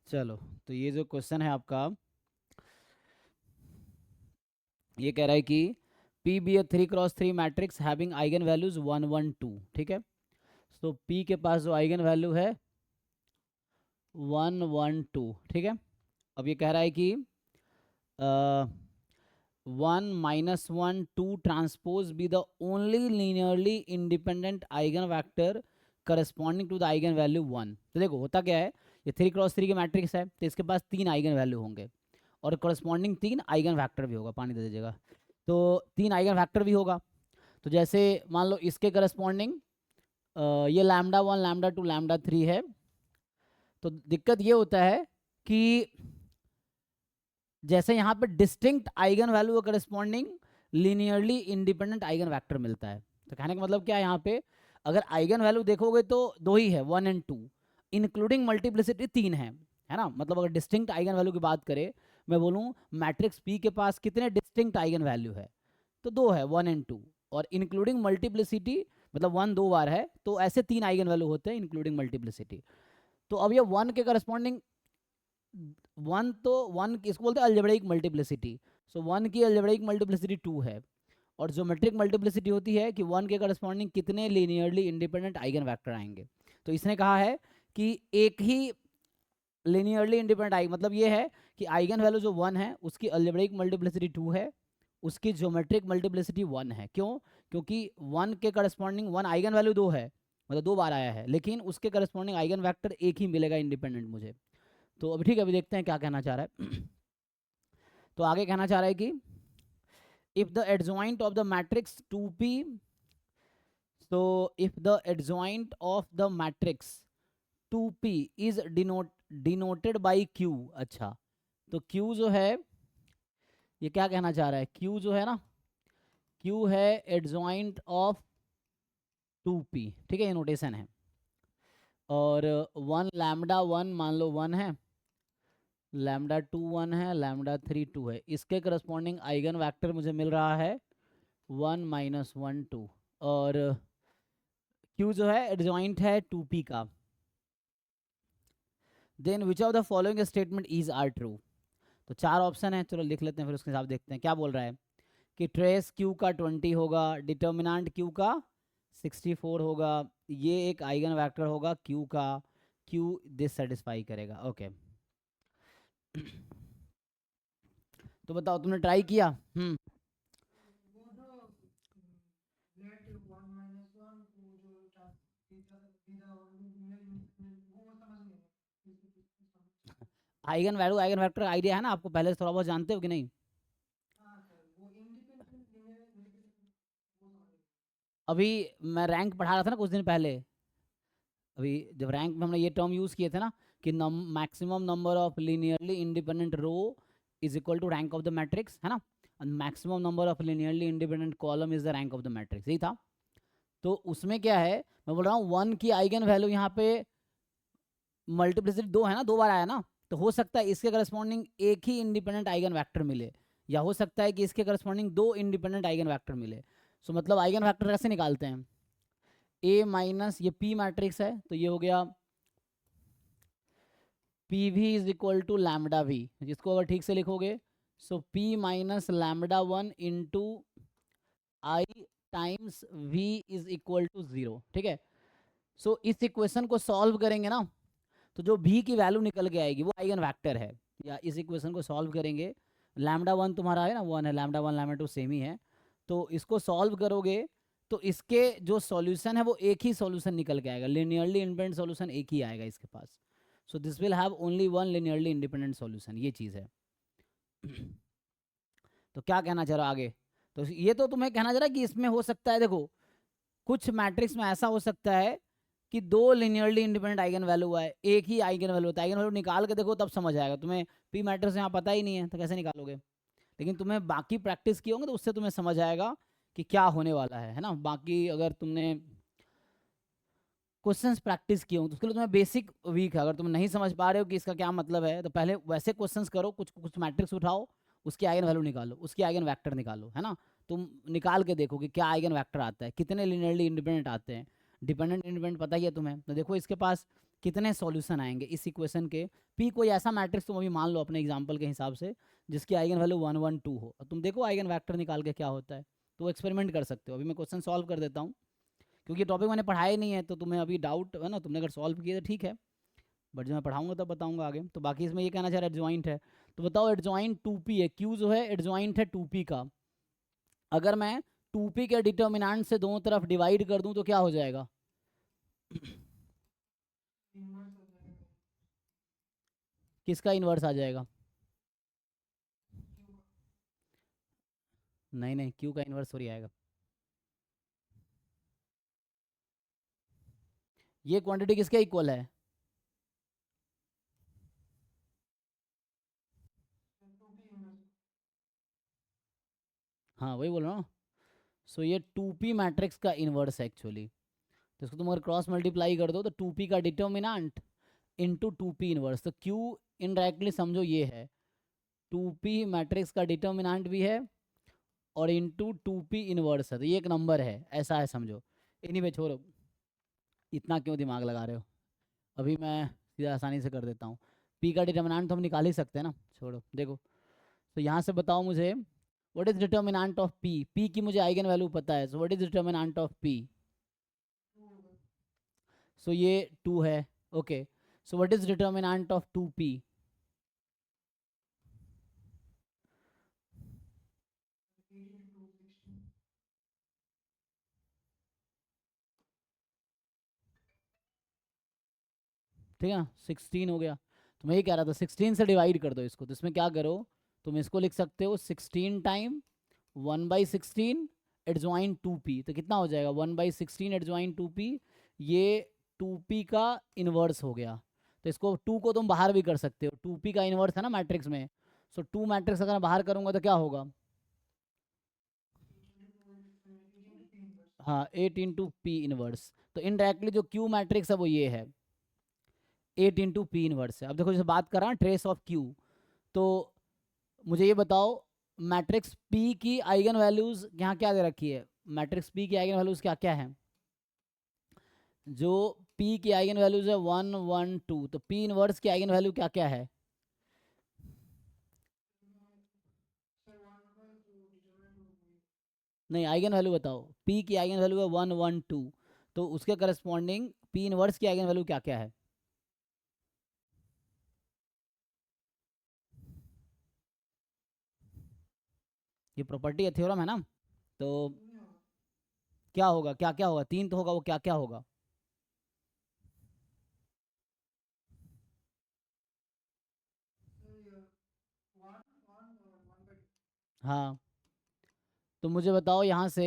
चलो, तो ये जो क्वेश्चन है आपका, ये कह रहा है कि P बी ए 3x3 matrix having eigen values 1 1 2। ठीक है, तो P के पास जो आइगन वैल्यू है 1 1 2। ठीक है, अब ये कह रहा है कि 1 - 1 2 transpose be the only linearly independent eigen vector corresponding to the eigen value 1। तो देखो होता क्या है, ये 3x3 की मैट्रिक्स है, तो इसके पास 3 आइगन वैल्यू होंगे और करस्पॉन्डिंग 3 आइगन वैक्टर भी होगा। पानी दे दीजिएगा। तो 3 आइगन वैक्टर भी होगा। तो जैसे मान लो इसके करस्पॉन्डिंग ये λ1 λ2 λ3 है। तो दिक्कत ये होता है कि जैसे यहाँ पे डिस्टिंक्ट आइगन वैल्यू को corresponding linearly independent eigen vector मिलता है। तो कहने का मतलब क्या है, यहाँ पे अगर आइगन वैल्यू देखोगे तो दो ही है, 1 और 2, इंक्लूडिंग मल्टीप्लिसिटी 3 है ना। मतलब अगर डिस्टिंक्ट आइगन वैल्यू की बात करें, मैं बोलूँ मैट्रिक्स पी के पास कितने डिस्टिंक्ट आइगन वैल्यू है, तो 2 है, 1 और 2। और इंक्लूडिंग मल्टीप्लिसिटी मतलब 1 2 बार है, तो ऐसे 3 आइगन वैल्यू होते हैं इंक्लूडिंग मल्टीप्लिसिटी। तो अब ये 1 के करस्पॉन्डिंग 1, तो 1 इसको बोलते हैं अलजेब्रिक मल्टीप्लिसिटी। सो 1 की अलजेब्रिक मल्टीप्लिसिटी 2 है। और ज्योमेट्रिक मल्टीप्लिसिटी होती है कि 1 के करस्पॉन्डिंग कितने लीनियरली इंडिपेंडेंट आइगन वेक्टर आएंगे। तो इसने कहा है कि एक ही लीनियरली इंडिपेंडेंट आइगन, मतलब ये है कि आइगन वैल्यू जो 1 है उसकी अलजेब्रिक मल्टीप्लिसिटी 2 है, उसकी ज्योमेट्रिक मल्टीप्लिसिटी 1 है। क्यों? क्योंकि 1 के करस्पॉन्डिंग 1 आइगन वैल्यू 2 है, मतलब 2 बार आया है, लेकिन उसके करस्पॉन्डिंग आइगन वेक्टर एक ही मिलेगा इंडिपेंडेंट मुझे। तो अभी ठीक है, अभी देखते हैं क्या कहना चाह रहा है। तो आगे कहना चाह रहा है कि if the adjoint of the matrix 2p, so if the adjoint of the matrix 2p is denoted by q। अच्छा, तो q जो है, ये क्या कहना चाह रहा है, q जो है ना, q है एडजॉइंट ऑफ 2p। ठीक है, ये नोटेशन है। और 1 λ1 मान लो 1 है, λ2 1 है, λ3 2 है। इसके करस्पॉन्डिंग आइगन वेक्टर मुझे मिल रहा है 1 - 1 2। और Q जो है एडजॉइंट है 2p का। Then which of the following statement is are true. तो 4 ऑप्शन है, चलो लिख लेते हैं, फिर उसके हिसाब देखते हैं क्या बोल रहा है। कि ट्रेस Q का 20 होगा, डिटर्मिनेंट Q का 64 होगा, ये एक आइगन वेक्टर होगा Q का, Q दिस सेटिस्फाई करेगा। ओके, तो बताओ तुमने ट्राई किया? आइगन वेक्टर आइडिया है ना आपको, पहले से थोड़ा बहुत जानते हो कि नहीं? अभी मैं रैंक पढ़ा रहा था ना कुछ दिन पहले, अभी जब रैंक में हमने ये टर्म यूज़ किए थे ना कि maximum number of linearly independent row is equal to rank of the matrix, है ना। Maximum number of linearly independent column is the rank of the matrix, यही था। तो उसमें क्या है, मैं बोल रहा हूँ 1 की आइगन वैल्यू यहाँ पे मल्टीप्लिसिटी 2 है ना, 2 बार आया ना, तो हो सकता है इसके करस्पॉन्डिंग एक ही इंडिपेंडेंट आइगन वेक्टर मिले, या हो सकता है कि इसके करस्पॉन्डिंग 2 इंडिपेंडेंट आइगन वेक्टर मिले। सो मतलब आइगन वेक्टर कैसे निकालते हैं, ए माइनस ये पी मैट्रिक्स है, तो ये हो गया P v is equal to lambda v, जिसको अगर ठीक से लिखोगे so P minus λ1 into I times v is equal to 0। ठीक है, सो इस इक्वेशन को सॉल्व करेंगे ना, तो जो भी की वैल्यू निकल के आएगी वो आइगन वेक्टर है। या इस इक्वेशन को सॉल्व करेंगे, λ1 तुम्हारा है ना 1 है, λ1 λ2 सेम ही है, तो इसको सॉल्व करोगे तो इसके जो सॉल्यूशन है वो एक ही सॉल्यूशन निकल के आएगा, लिनियरली इंडिपेंडेंट सॉल्यूशन एक ही आएगा इसके पास। So this will have only one linearly independent solution, ये चीज़ है। तो क्या कहना चाह रहा आगे, तो ये तो तुम्हें कहना चाह रहा है कि इसमें हो सकता है, देखो कुछ मैट्रिक्स में ऐसा हो सकता है कि 2 लिनियरली इंडिपेंडेंट आइगन वैल्यू है, एक ही आइगन वैल्यू होता है, आइगन वैल्यू निकाल के देखो तब समझ आएगा। तुम्हें पी मैट्रिक्स यहाँ पता ही नहीं है तो कैसे निकालोगे, लेकिन तुम्हें बाकी प्रैक्टिस किए होंगे तो उससे तुम्हें समझ आएगा कि क्या होने वाला है ना। बाकी अगर तुमने क्वेश्चंस प्रैक्टिस किए होंगे तो उसके लिए तुम्हें बेसिक वीक है। अगर तुम नहीं समझ पा रहे हो कि इसका क्या मतलब है, तो पहले वैसे क्वेश्चंस करो, कुछ कुछ मैट्रिक्स उठाओ, उसकी आइगन वैल्यू निकालो, उसकी आइगन वेक्टर निकालो, है ना। तुम निकाल के देखो कि क्या आइगन वेक्टर आता है, कितने लिनियरली इंडिपेंडेंट आते हैं। डिपेंडेंट इंडिपेंडेंट पता ही है तुम्हें, तो देखो इसके पास कितने सॉल्यूशन आएंगे इस इक्वेशन के। पी कोई ऐसा मैट्रिक्स तुम अभी मान लो अपने एग्जांपल के हिसाब से जिसकी आइगन वैल्यू 1 1 2 हो, तुम देखो आइगन वेक्टर निकाल के क्या होता है, तो एक्सपेरिमेंट कर सकते हो। अभी मैं क्वेश्चन सॉल्व कर देता हूँ क्योंकि टॉपिक मैंने पढ़ाया ही नहीं है, तो तुम्हें अभी डाउट है ना, तुमने अगर सॉल्व किया तो ठीक है, बट जब मैं पढ़ाऊंगा तब बताऊंगा आगे। तो बाकी इसमें ये कहना चाह रहा है एडजॉइंट है, तो बताओ एडजॉइंट 2p है, क्यू जो है एडजॉइंट है 2p का। अगर मैं 2p के डिटर्मिनेंट से दोनों तरफ डिवाइड कर दूं तो क्या हो जाएगा? किसका इन्वर्स आ जाएगा? नहीं नहीं, क्यू का इन्वर्स थोड़ी आएगा। ये क्वांटिटी किसके इक्वल है? हाँ वही बोल रहा हूँ। सो ये 2p मैट्रिक्स का इन्वर्स है एक्चुअली। तो इसको तुम अगर क्रॉस मल्टीप्लाई कर दो तो 2p का डिटर्मिनेंट इंटू 2p इन्वर्स, तो q इनडायरेक्टली समझो ये है 2p मैट्रिक्स का डिटर्मिनेंट भी है और इंटू 2p इन्वर्स है, तो ये एक नंबर है, ऐसा है समझो। एनीवे छोड़ो, इतना क्यों दिमाग लगा रहे हो, अभी मैं सीधा आसानी से कर देता हूँ। p का डिटर्मिनेंट तो हम निकाल ही सकते हैं ना, छोड़ो देखो। तो यहाँ से बताओ मुझे what is determinant of p, p की मुझे आइगन वैल्यू पता है, so what is determinant of p? सो ये 2 है, okay. So what is determinant of 2p? ठीक है ना, 16 हो गया। तो मैं ये कह रहा था 16 से डिवाइड कर दो इसको, तो इसमें क्या करो, तुम इसको लिख सकते हो 16 टाइम 1/16 एडजॉइन 2p, तो कितना हो जाएगा 1/16 एडजॉइन 2p, ये 2p का इन्वर्स हो गया। तो इसको 2 को तुम बाहर भी कर सकते हो, 2p का इन्वर्स है ना मैट्रिक्स में, सो 2 मैट्रिक्स अगर मैं बाहर करूंगा तो क्या होगा? हाँ 8 इंटू पी इनवर्स, तो इनडायरेक्टली जो क्यू मैट्रिक्स है वो ये है 8 इंटू पी इनवर्स है। अब देखो जैसे बात कर रहा हूँ ट्रेस ऑफ क्यू, तो मुझे ये बताओ मैट्रिक्स पी की आइगन वैल्यूज यहाँ क्या दे रखी है, मैट्रिक्स पी की आइगन वैल्यूज क्या क्या है? जो पी की आइगन वैल्यूज है 1 1 2, तो पी इनवर्स की आइगन वैल्यू क्या क्या है? नहीं आइगन वैल्यू बताओ, पी की आइगन वैल्यू है 1 1 2, तो उसके करस्पॉन्डिंग पी इनवर्स की आइगन वैल्यू क्या क्या है? ये प्रॉपर्टी है, थ्योरम है ना, तो क्या होगा, क्या क्या होगा, 3 तो होगा, वो क्या क्या होगा? हाँ, तो मुझे बताओ यहाँ से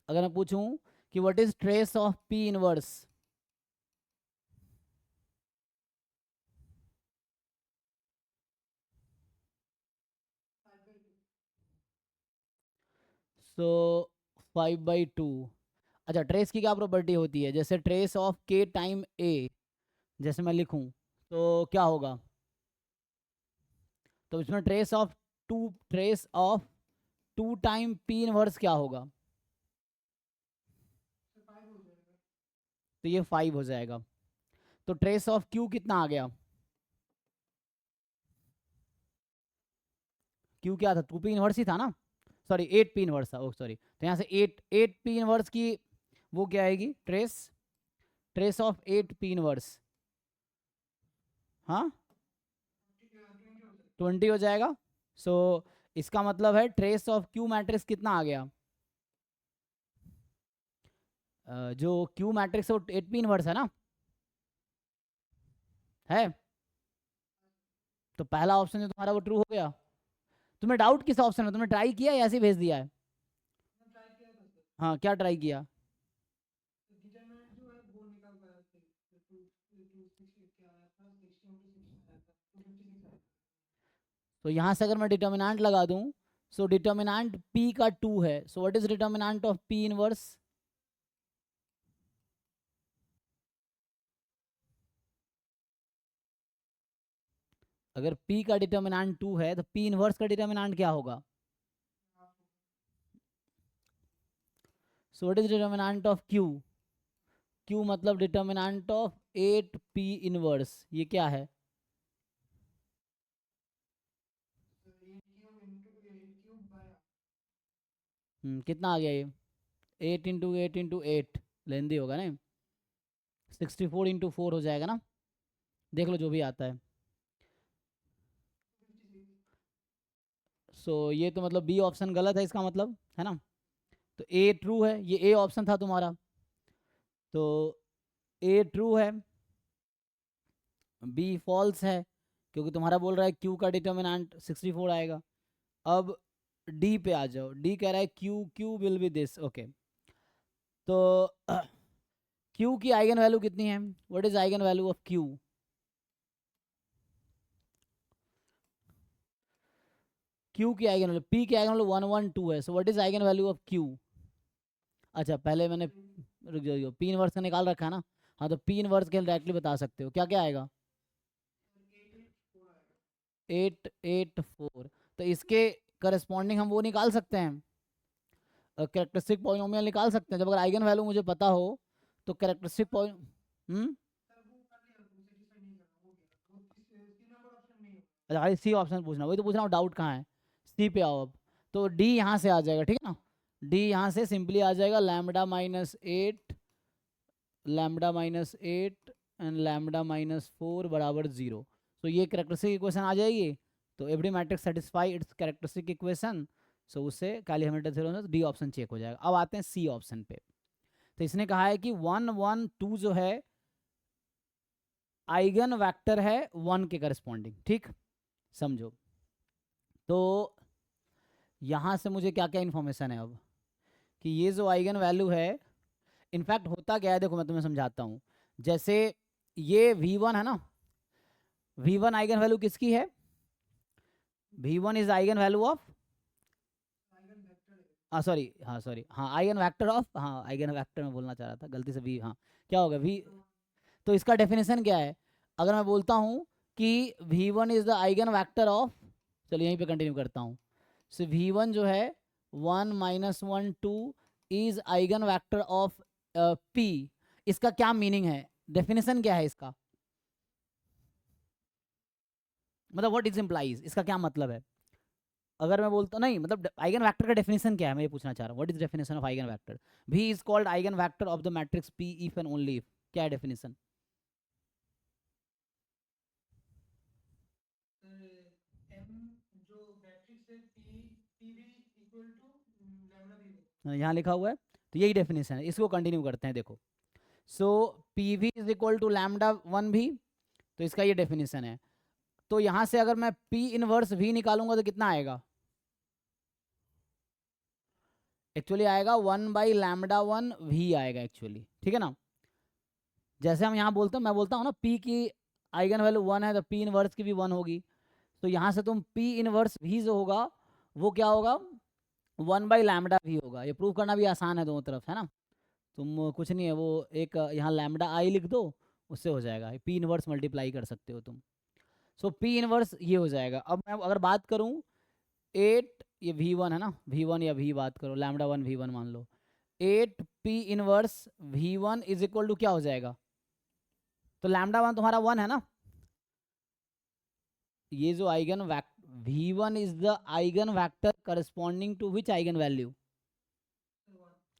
अगर मैं पूछूं कि what is trace of P inverse? So 5/2। अच्छा ट्रेस की क्या प्रॉपर्टी होती है, जैसे ट्रेस ऑफ के टाइम ए जैसे मैं लिखूं तो क्या होगा? तो इसमें trace of 2 time P inverse क्या होगा? तो ये 5 हो जाएगा। तो ट्रेस ऑफ क्यू कितना आ गया? क्यू क्या था, 2 पी इनवर्स ही था ना, सॉरी 8 पी इनवर्स था, ओ सॉरी, तो यहाँ से 8 पी इनवर्स की वो क्या आएगी trace, trace of 8 P inverse, हाँ 20 हो जाएगा। सो इसका मतलब है ट्रेस ऑफ क्यू मैट्रिक्स कितना आ गया? जो क्यू मैट्रिक्स है वो 8 पी इनवर्स है ना, है। तो पहला ऑप्शन जो तुम्हारा वो ट्रू हो गया। तुम्हें डाउट किस ऑप्शन में, तुमने ट्राई किया या ऐसे ही भेज दिया है? हाँ क्या ट्राई किया? तो यहाँ से अगर मैं डिटर्मिनेंट लगा दूं, सो डिटर्मिनेंट p का 2 है, so what is determinant of p inverse? अगर p का डिटर्मिनेंट 2 है तो p इनवर्स का डिटर्मिनेंट क्या होगा? So what is determinant of q? Q मतलब डिटर्मिनेंट ऑफ 8p इनवर्स, ये क्या है? कितना आ गया ये? 8 × 8 × 8 लेंदी होगा ना, 64 × 4 हो जाएगा ना, देख लो जो भी आता है। सो ये तो मतलब बी ऑप्शन गलत है इसका मतलब, है ना। तो ए ट्रू है, ये ए ऑप्शन था तुम्हारा, तो ए ट्रू है, बी फॉल्स है, क्योंकि तुम्हारा बोल रहा है क्यू का डिटर्मिनेंट 64 आएगा। अब डी पे आ जाओ, डी कह रहा है Q Q will be this, okay. तो क्यू की आइगन वैल्यू कितनी है? What is eigen value of Q? Q की आइगन वैल्यू, पी की आइगन वैल्यू 1 1 2 है, so what is eigen value of Q? अच्छा पहले मैंने, रुक जाओ, पी इनवर्स का निकाल रखा है ना, हाँ तो पी इनवर्स के डायरेक्टली बता सकते हो, क्या क्या आएगा? 884। तो इसके करस्पॉन्डिंग हम वो निकाल सकते हैं, कैरेक्टरिस्टिक पॉलिनोमियल निकाल सकते हैं, जब अगर आइगन वैल्यू मुझे पता हो तो कैरेक्टरिस्टिक हम्म अच्छा खाली सी ऑप्शन पूछना, वही तो पूछ रहा हूँ, डाउट कहाँ है? सी पे आओ अब। तो डी यहाँ से आ जाएगा, ठीक है ना, डी यहाँ से सिंपली आ जाएगा λ-8, λ-8 एंड λ-4 बराबर 0। तो ये कैरेक्टरिस्टिक इक्वेशन आ जाएगी, तो every matrix satisfy its characteristic equation, so उससे कैलिब्रेटेड थ्योरम से डी ऑप्शन चेक हो जाएगा। अब आते हैं सी ऑप्शन पे। तो इसने कहा है कि 1 1 2 जो है आइगन वेक्टर है 1 के करस्पॉन्डिंग, ठीक, समझो। तो यहाँ से मुझे क्या क्या इन्फॉर्मेशन है अब, कि ये जो आइगन वैल्यू है, इनफैक्ट होता क्या है देखो मैं तुम्हें समझाता हूँ। जैसे ये V1 है ना, V1 आइगन वैल्यू किसकी है? V1 is eigen value of, sorry, हाँ आइगन वेक्टर ऑफ, हाँ आइगन वेक्टर में बोलना चाह रहा था गलती से, V, हाँ क्या होगा V। तो इसका डेफिनेशन क्या है? अगर मैं बोलता हूँ कि V1 is the eigen vector of, चलो यहीं पे कंटिन्यू करता हूँ। सो V1 जो है 1 -1 2 is eigen vector of P। इसका क्या मीनिंग है, डेफिनेशन क्या है इसका, मतलब व्हाट इज इम्प्लाइज, इसका क्या मतलब है? अगर मैं बोलता नहीं, मतलब आइगन वेक्टर का डेफिनेशन क्या है, मैं ये पूछना चाह रहा हूँ, what is definition of eigen vector? V is called eigen vector of the matrix P if and only if, क्या है डेफिनेशन? यहाँ लिखा हुआ है, तो यही डेफिनेशन है, इसको कंटिन्यू करते हैं, देखो। So P v is equal to λ1 भी, तो इसका ये डेफिनेशन है। तो यहाँ से अगर मैं P इनवर्स V निकालूंगा तो कितना आएगा? एक्चुअली आएगा 1/λ1 V आएगा एक्चुअली, ठीक है ना। जैसे हम यहाँ बोलते हैं, मैं बोलता हूँ ना P की आइगन वैल्यू 1 है, तो P इनवर्स की भी 1 होगी। तो यहाँ से तुम P इनवर्स V जो होगा वो क्या होगा? 1/λ V होगा। ये प्रूव करना भी आसान है दोनों तरफ, है ना। तुम कुछ नहीं है, वो एक यहाँ λ लिख दो, उससे हो जाएगा। P इनवर्स मल्टीप्लाई कर सकते हो तुम। सो P इनवर्स ये हो जाएगा। अब मैं अगर बात करूँ 8, ये V1 है ना, V1 या V बात करो, λ1 V1 मान लो, 8P inverse V1 is equal to क्या हो जाएगा? तो λ1 तुम्हारा 1 है ना, ये जो eigen V1 is the eigen vector corresponding to which eigen value?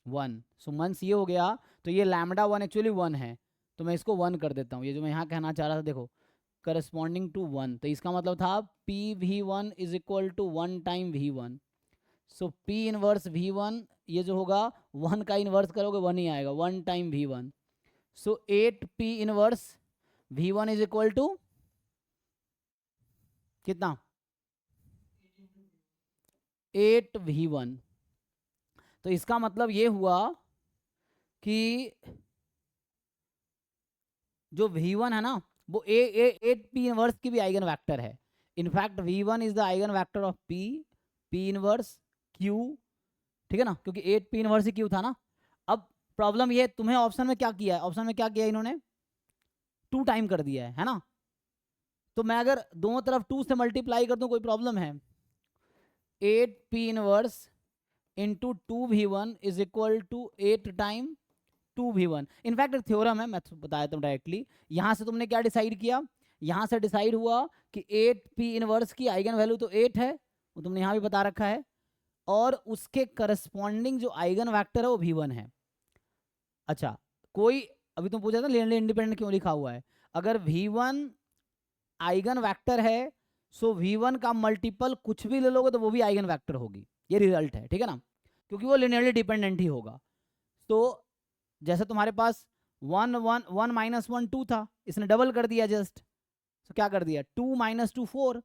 1। So means ये हो गया, तो ये λ1 एक्चुअली 1 है, तो मैं इसको 1 कर देता हूँ। ये जो मैं यहाँ कहना चाह रहा था देखो, करस्पॉन्डिंग टू 1, तो इसका मतलब था PV1 is equal to 1 time V1। So P inverse V1 ये जो होगा 1 का इनवर्स करोगे 1 ही आएगा, 1 time V1। So 8P inverse V1 is equal to कितना? 8V1। तो इसका मतलब ये हुआ कि जो V1 है ना, वो 8P इनवर्स की भी आइगन वेक्टर है। In fact V1 is the eigen vector of P inverse Q, ठीक है ना, क्योंकि 8P इनवर्स ही Q था ना। अब प्रॉब्लम ये, तुम्हें ऑप्शन में क्या किया है, ऑप्शन में क्या किया इन्होंने, 2 टाइम कर दिया है ना। तो मैं अगर दोनों तरफ 2 से मल्टीप्लाई कर दूं, कोई प्रॉब्लम है? 8P inverse into 2V1 is equal to 8 time 2v1। In fact एक थ्योरम है, मैं बता देता हूँ डायरेक्टली। यहाँ से तुमने क्या डिसाइड किया, यहाँ से डिसाइड हुआ कि 8p इनवर्स की आइगन वैल्यू तो 8 है, वो तुमने यहाँ भी बता रखा है, और उसके करस्पॉन्डिंग जो आइगन वेक्टर है वो v1 है। अच्छा, कोई अभी तुम पूछा था लीनियरली इंडिपेंडेंट क्यों लिखा हुआ है, अगर v1 आइगन वेक्टर है सो v1 का मल्टीपल कुछ भी ले लोगे तो वो भी आइगन वेक्टर होगी, ये रिजल्ट है, ठीक है ना, क्योंकि वो लीनियरली डिपेंडेंट ही होगा। तो जैसे तुम्हारे पास 1 1 1 माइनस 1 2 था, इसने डबल कर दिया जस्ट, तो क्या कर दिया 2 माइनस 2 4,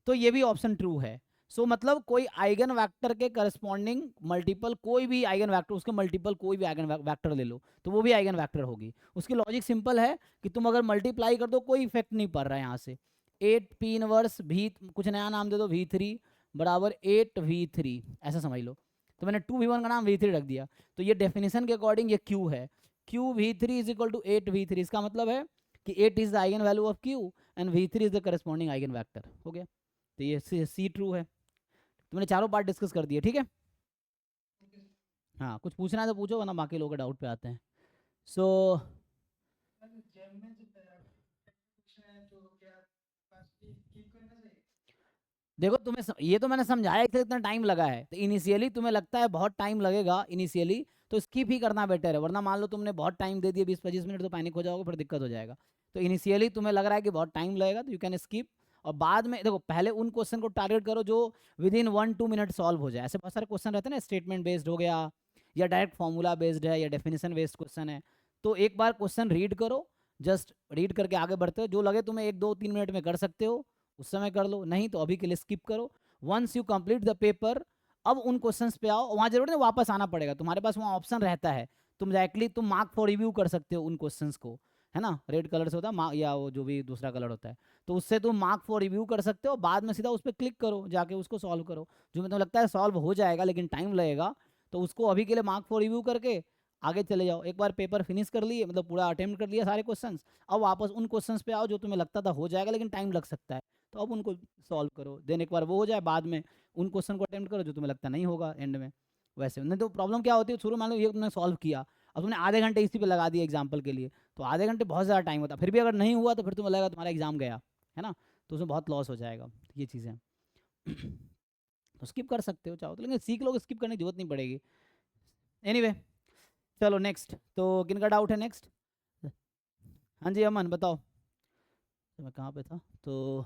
तो ये भी ऑप्शन ट्रू है। सो मतलब कोई आइगन वेक्टर के करस्पॉन्डिंग मल्टीपल, कोई भी आइगन वेक्टर उसके मल्टीपल कोई भी आइगन वेक्टर ले लो तो वो भी आइगन वेक्टर होगी। उसकी लॉजिक सिंपल है कि तुम अगर मल्टीप्लाई कर दो कोई इफेक्ट नहीं पड़ रहा है यहाँ से। 8p इनवर्स v, कुछ नया नाम दे दो, v3 बराबर 8v3 ऐसा समझ लो, तो मैंने 2v1 का नाम v3 रख दिया, तो ये डेफिनेशन के अकॉर्डिंग ये q है, q v3 is equal to 8v3। इसका मतलब है कि 8 is the eigen value of q and v3 is the corresponding eigen vector. हो गया, तो ये सी ट्रू है। तुमने चारों पार्ट डिस्कस कर दिए, ठीक है। हाँ, कुछ पूछना है तो पूछो, वरना बाकी लोग डाउट पे आते हैं। सो देखो तुम्हें ये तो मैंने समझाया कि इतना टाइम लगा है, तो इनिशियली तुम्हें लगता है बहुत टाइम लगेगा इनिशियली, तो स्किप ही करना बेटर है, वरना मान लो तुमने बहुत टाइम दे दिया 20-25 मिनट तो पैनिक हो जाओगे, फिर दिक्कत हो जाएगा। तो इनिशियली तुम्हें लग रहा है कि बहुत टाइम लगेगा तो यू कैन स्किप, और बाद में देखो पहले उन क्वेश्चन को टारगेट करो जो विद इन 1-2 मिनट सॉल्व हो जाए। ऐसे बहुत सारे क्वेश्चन रहते हैं ना, स्टेटमेंट बेस्ड हो गया, या डायरेक्ट फॉर्मूला बेस्ड है, या डेफिनेशन बेस्ड क्वेश्चन है, तो एक बार क्वेश्चन रीड करो, जस्ट रीड करके आगे बढ़ते हो, जो लगे तुम्हें 1-2-3 मिनट में कर सकते हो उस समय कर लो, नहीं तो अभी के लिए स्किप करो। Once you complete the paper, अब उन क्वेश्चंस पे आओ, वहाँ जरूर नहीं वापस आना पड़ेगा, तुम्हारे पास वहाँ ऑप्शन रहता है, तुम डायरेक्टली तुम मार्क फॉर रिव्यू कर सकते हो उन क्वेश्चंस को, है ना, रेड कलर से होता है या वो जो भी दूसरा कलर होता है, तो उससे तुम मार्क फॉर रिव्यू कर सकते हो, बाद में सीधा उस पर क्लिक करो, जाके उसको सॉल्व करो। जो तुम्हें लगता है सॉल्व हो जाएगा लेकिन टाइम लगेगा, तो उसको अभी के लिए मार्क फॉर रिव्यू करके आगे चले जाओ। एक बार पेपर फिनिश कर लिए, मतलब पूरा अटेम्प्ट कर लिया सारे क्वेश्चंस, अब वापस उन क्वेश्चंस पे आओ जो तुम्हें लगता था हो जाएगा लेकिन टाइम लग सकता है, तो अब उनको सॉल्व करो। देन एक बार वो हो जाए, बाद में उन क्वेश्चन को अटेम्प्ट करो जो तुम्हें लगता नहीं होगा एंड में। वैसे नहीं तो प्रॉब्लम क्या होती है, शुरू मान लो ये तुमने सॉल्व किया, अब तुमने आधे घंटे इसी पे लगा दिया एग्जाम्पल के लिए, तो आधे घंटे बहुत ज़्यादा टाइम होता है, फिर भी अगर नहीं हुआ तो फिर तुम्हें लगेगा तुम्हारा एग्जाम गया, है ना, तो उसमें बहुत लॉस हो जाएगा। ये चीज़ें तो स्किप कर सकते हो चाहो तो, लेकिन सीख लोग, स्किप करने की जरूरत नहीं पड़ेगी। एनीवे चलो नेक्स्ट, तो किन का डाउट है नेक्स्ट? हाँ जी अमन बताओ, तो मैं कहाँ पे था, तो